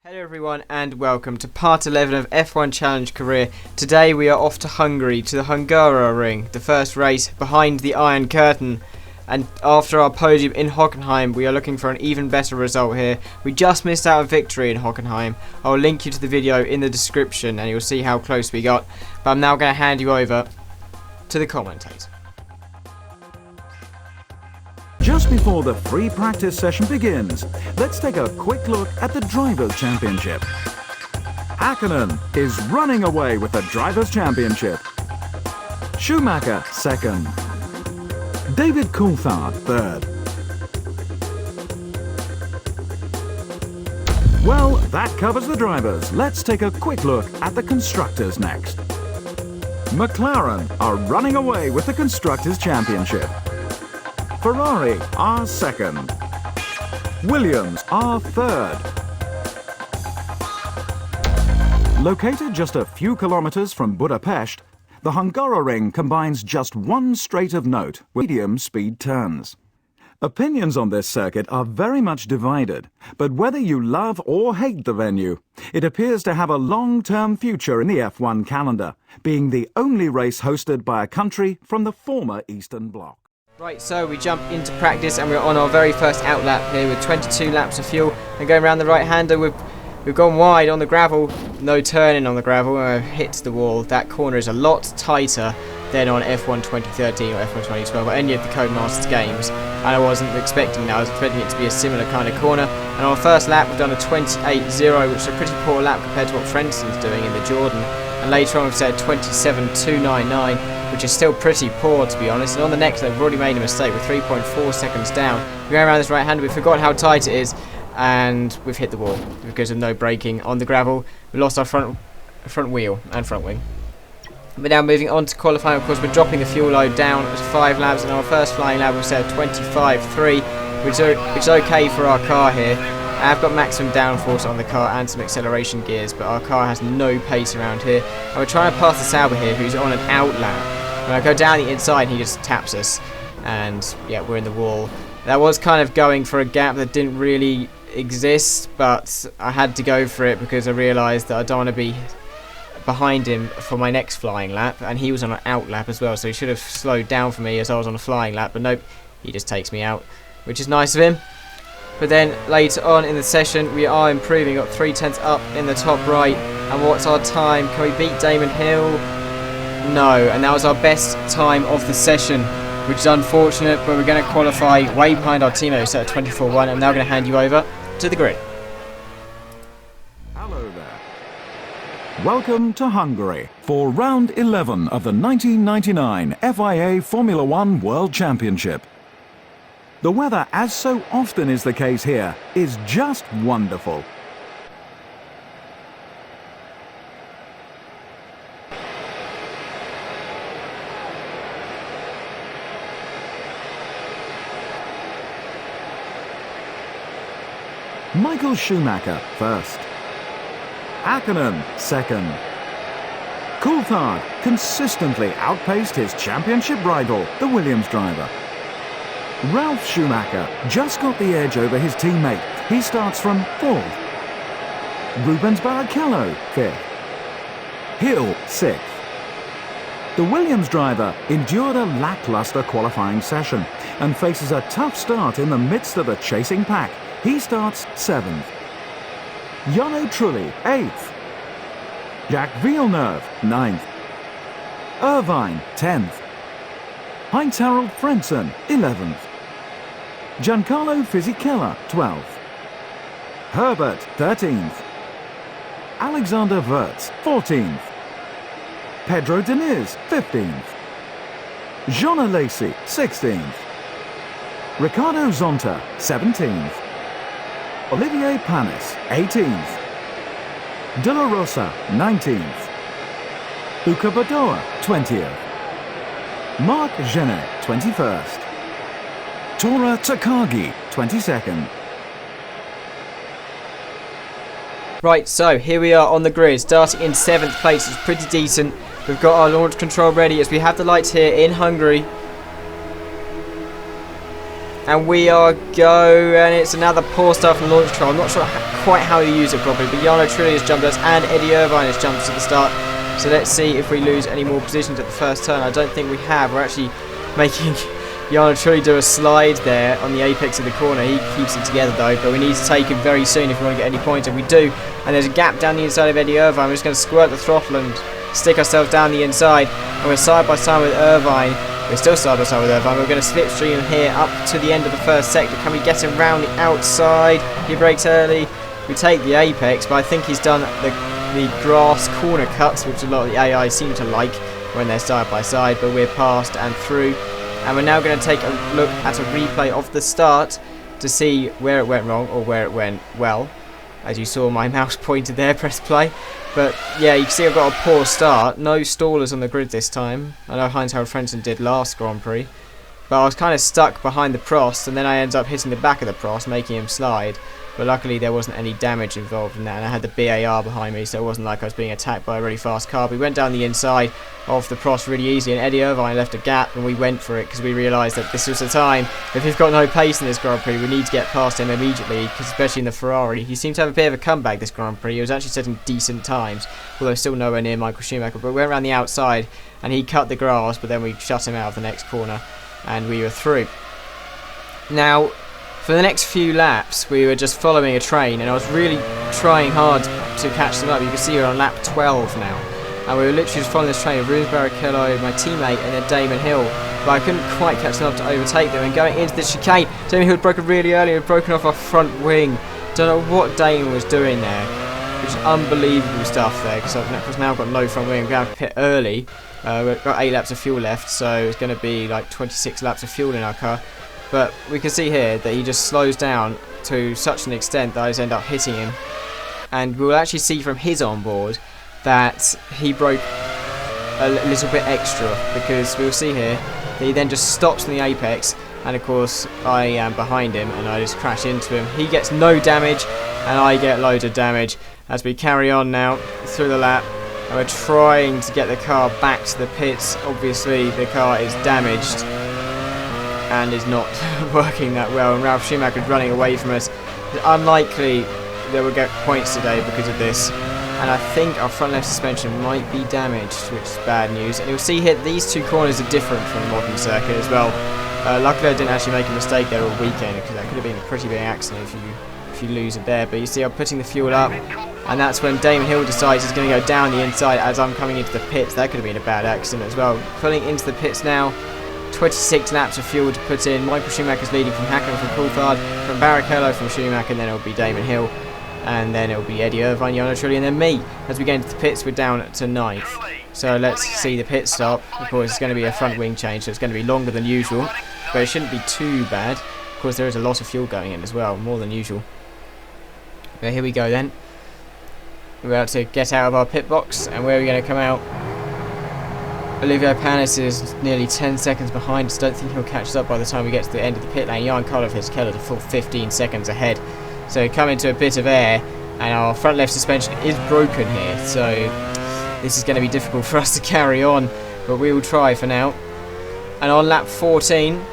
Hello everyone and welcome to part 11 of F1 Challenge Career. Today we are off to Hungary, to the Hungaroring, the first race behind the Iron Curtain. And after our podium in Hockenheim, we are looking for an even better result here. We just missed out a victory in Hockenheim. I'll link you to the video in the description and you'll see how close we got. But I'm now going to hand you over to the commentator. Just before the free practice session begins, let's take a quick look at the Drivers' Championship. Häkkinen is running away with the Drivers' Championship. Schumacher second. David Coulthard third. Well, that covers the drivers. Let's take a quick look at the constructors next. McLaren are running away with the Constructors' Championship. Ferrari are second. Williams are third. Located just a few kilometers from Budapest, the Hungaroring combines just one straight of note with medium-speed turns. Opinions on this circuit are very much divided, but whether you love or hate the venue, it appears to have a long-term future in the F1 calendar, being the only race hosted by a country from the former Eastern Bloc. Right, so we jump into practice and we're on our very first out lap here with 22 laps of fuel. And going around the right-hander, we've gone wide on the gravel, no turning on the gravel, and I've hit the wall. That corner is a lot tighter than on F1 2013 or F1 2012 or any of the Codemasters games. And I wasn't expecting that, I was expecting it to be a similar kind of corner. And on our first lap we've done a 28.0, which is a pretty poor lap compared to what Frenson's doing in the Jordan. And later on we've said 27.299, which is still pretty poor to be honest. And on the next lap we've already made a mistake with 3.4 seconds down. We're going around this right-hander, we've forgotten how tight it is, and we've hit the wall because of no braking on the gravel. We lost our front wheel and front wing. But now moving on to qualifying, of course we're dropping the fuel load down to 5 laps, and our first flying lap we set 25.3, which is okay for our car here. I've got maximum downforce on the car and some acceleration gears, but our car has no pace around here. And we're trying to pass the Sauber here, who's on an out lap. When I go down the inside, he just taps us, and yeah, we're in the wall. That was kind of going for a gap that didn't really exist, but I had to go for it because I realised that I don't want to be behind him for my next flying lap, and he was on an out lap as well, so he should have slowed down for me as I was on a flying lap, but nope, he just takes me out, which is nice of him. But then later on in the session we are improving, got 0.3 up in the top right, and what's our time? Can we beat Damon Hill? No, and that was our best time of the session, which is unfortunate, but we're going to qualify way behind our teammate who set at 24.1. I'm now going to hand you over to the grid. Hello there. Welcome to Hungary for round 11 of the 1999 FIA Formula One World Championship. The weather, as so often is the case here, is just wonderful. Michael Schumacher first. Häkkinen second. Coulthard consistently outpaced his championship rival, the Williams driver. Ralf Schumacher just got the edge over his teammate. He starts from 4th. Rubens Barrichello 5th. Hill 6th. The Williams driver endured a lackluster qualifying session and faces a tough start in the midst of the chasing pack. He starts 7th. Jarno Trulli 8th. Jacques Villeneuve 9th. Irvine 10th. Heinz-Harald Frentzen 11th. Giancarlo Fisichella 12th. Herbert 13th. Alexander Wurz 14th. Pedro Diniz 15th. Jean Alesi 16th. Ricardo Zonta 17th. Olivier Panis 18th. De La Rosa 19th. Uka Badoa 20th. Mark Genet 21st. Tora Takagi 22nd. Right, so here we are on the grid, starting in 7th place. It's pretty decent. We've got our launch control ready as we have the lights here in Hungary. And we are go, and it's another poor start from launch control. I'm not sure quite how you use it properly, but Jarno Trulli has jumped us, and Eddie Irvine has jumped us at the start. So let's see if we lose any more positions at the first turn. I don't think we have. We're actually making Jarno Trulli do a slide there on the apex of the corner. He keeps it together though, but we need to take him very soon if we want to get any points, and we do. And there's a gap down the inside of Eddie Irvine. We're just going to squirt the throttle and stick ourselves down the inside, and we're side by side with Irvine. We're still side by side with Irvine. We're going to slipstream here up to the end of the first sector. Can we get him round the outside? He brakes early. We take the apex, but I think he's done the grass corner cuts, which a lot of the AI seem to like when they're side by side, but we're past and through. And we're now going to take a look at a replay of the start to see where it went wrong or where it went well. As you saw, my mouse pointed there, press play. But yeah, you can see I've got a poor start. No stallers on the grid this time. I know Heinz-Harald Frentzen did last Grand Prix. But I was kind of stuck behind the Prost, and then I ended up hitting the back of the Prost, making him slide. But luckily there wasn't any damage involved in that, and I had the BAR behind me, so it wasn't like I was being attacked by a really fast car. We went down the inside of the Prost really easy, and Eddie Irvine left a gap, and we went for it because we realised that this was the time. If he's got no pace in this Grand Prix, we need to get past him immediately, because especially in the Ferrari. He seemed to have a bit of a comeback this Grand Prix. He was actually setting decent times, although still nowhere near Michael Schumacher. But we went around the outside, and he cut the grass, but then we shut him out of the next corner, and we were through. Now, for the next few laps, we were just following a train, and I was really trying hard to catch them up. You can see we're on lap 12 now, and we were literally just following this train of Rubens Barrichello, my teammate, and then Damon Hill. But I couldn't quite catch them up to overtake them, and going into the chicane, Damon Hill had broken really early and had broken off our front wing. Don't know what Damon was doing there, which is unbelievable stuff there, because I've now got no front wing. I'm going to pit early. We've got 8 laps of fuel left, so it's going to be like 26 laps of fuel in our car. But we can see here that he just slows down to such an extent that I just end up hitting him. And we'll actually see from his onboard that he broke a little bit extra, because we'll see here that he then just stops in the apex, and of course I am behind him and I just crash into him. He gets no damage and I get loads of damage as we carry on now through the lap. And we're trying to get the car back to the pits. Obviously the car is damaged and is not working that well, and Ralf Schumacher is running away from us. It's unlikely that we'll get points today because of this, and I think our front left suspension might be damaged, which is bad news. And you'll see here these two corners are different from the modern circuit as well. Luckily I didn't actually make a mistake there all weekend, because that could have been a pretty big accident if you lose it there. But you see I'm putting the fuel up, and that's when Damon Hill decides he's going to go down the inside as I'm coming into the pits. That could have been a bad accident as well. Pulling into the pits now. 26 laps of fuel to put in. Michael Schumacher's leading from Hackman, from Coulthard, from Barrichello, from Schumacher, and then it'll be Damon Hill, and then it'll be Eddie Irvine, Jarno Trulli, and then me. As we get into the pits, we're down to 9th. So let's see the pit stop. Of course, it's going to be a front wing change, so it's going to be longer than usual, but it shouldn't be too bad. Of course, there is a lot of fuel going in as well, more than usual. But here we go then. We're about to get out of our pit box, and where are we going to come out? Olivier Panis is nearly 10 seconds behind, so I don't think he'll catch us up by the time we get to the end of the pit lane. Jan-Carlo Fisichella a full 15 seconds ahead. So come into a bit of air, and our front left suspension is broken here, so this is going to be difficult for us to carry on, but we will try for now. And on lap 14,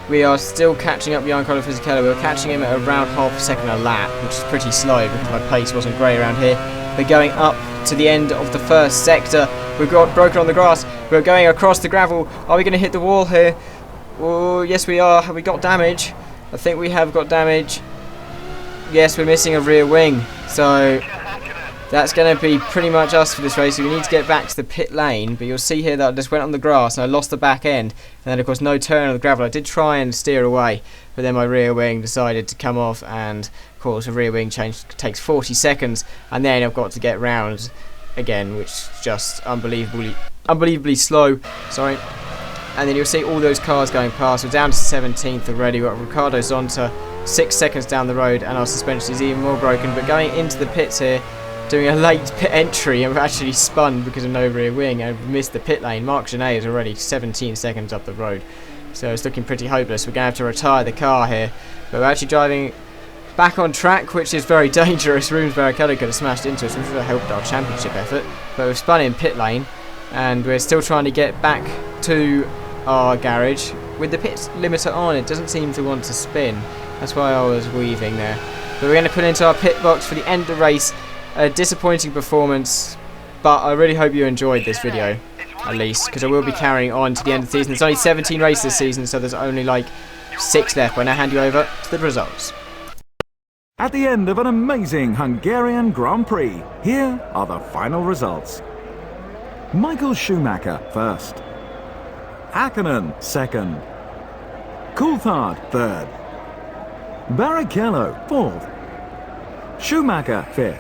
we are still catching up Jan-Carlo Fisichella. We're catching him at around half a second a lap, which is pretty slow because my pace wasn't great around here. We're going up to the end of the first sector. We've got broken on the grass. We're going across the gravel. Are we going to hit the wall here? Oh, yes we are. Have we got damage? I think we have got damage. Yes, we're missing a rear wing. So that's going to be pretty much us for this race. We need to get back to the pit lane. But you'll see here that I just went on the grass and I lost the back end. And then of course no turn on the gravel. I did try and steer away, but then my rear wing decided to come off, and of course a rear wing change takes 40 seconds, and then I've got to get round again, which is just unbelievably slow. Sorry. And then you'll see all those cars going past. We're down to 17th already. We've got Ricardo Zonta 6 seconds down the road, and our suspension is even more broken. But going into the pits here, doing a late pit entry, and we've actually spun because of no rear wing and missed the pit lane. Marc Genet is already 17 seconds up the road, so it's looking pretty hopeless. We're going to have to retire the car here, but we're actually driving back on track, which is very dangerous. Rubens Barrichello could have smashed into us, which would have helped our championship effort, but we've spun in pit lane, and we're still trying to get back to our garage with the pit limiter on. It doesn't seem to want to spin. That's why I was weaving there. But we're going to put into our pit box for the end of the race. A disappointing performance, but I really hope you enjoyed this video, at least, because I will be carrying on to the end of the season. There's only 17 races this season, so there's only like 6 left. But now hand you over to the results. At the end of an amazing Hungarian Grand Prix, here are the final results. Michael Schumacher first. Hakkinen second. Coulthard third. Barrichello fourth. Schumacher fifth.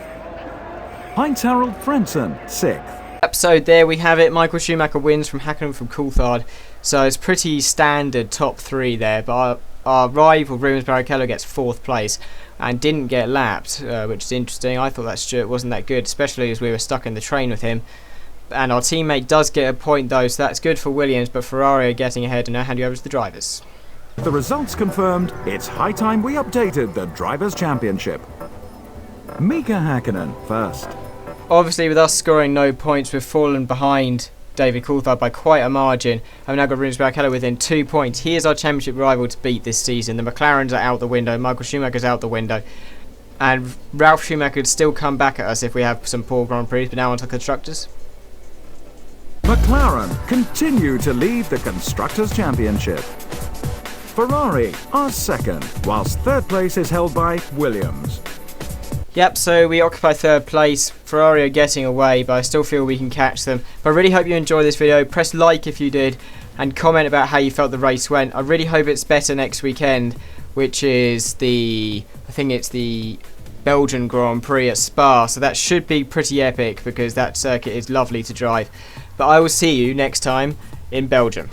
Heinz-Harald Frentzen sixth. So there we have it. Michael Schumacher wins from Hakkinen from Coulthard. So it's pretty standard top 3 there. But our rival Rubens Barrichello gets 4th place and didn't get lapped, which is interesting. I thought that Stewart wasn't that good, especially as we were stuck in the train with him. And our teammate does get a point though, so that's good for Williams. But Ferrari are getting ahead, and now hand you over to the drivers. The results confirmed, it's high time we updated the Drivers' Championship. Mika Hakkinen first. Obviously, with us scoring no points, we've fallen behind David Coulthard by quite a margin. I've now got Rubens Barrichello within 2 points. He is our championship rival to beat this season. The McLarens are out the window. Michael Schumacher's out the window. And Ralf Schumacher could still come back at us if we have some poor Grand Prix. But now on to Constructors. McLaren continue to lead the Constructors' Championship. Ferrari are second, whilst 3rd place is held by Williams. Yep, so we occupy 3rd place. Ferrari are getting away, but I still feel we can catch them. But I really hope you enjoyed this video. Press like if you did, and comment about how you felt the race went. I really hope it's better next weekend, which is I think it's the Belgian Grand Prix at Spa. So that should be pretty epic, because that circuit is lovely to drive. But I will see you next time in Belgium.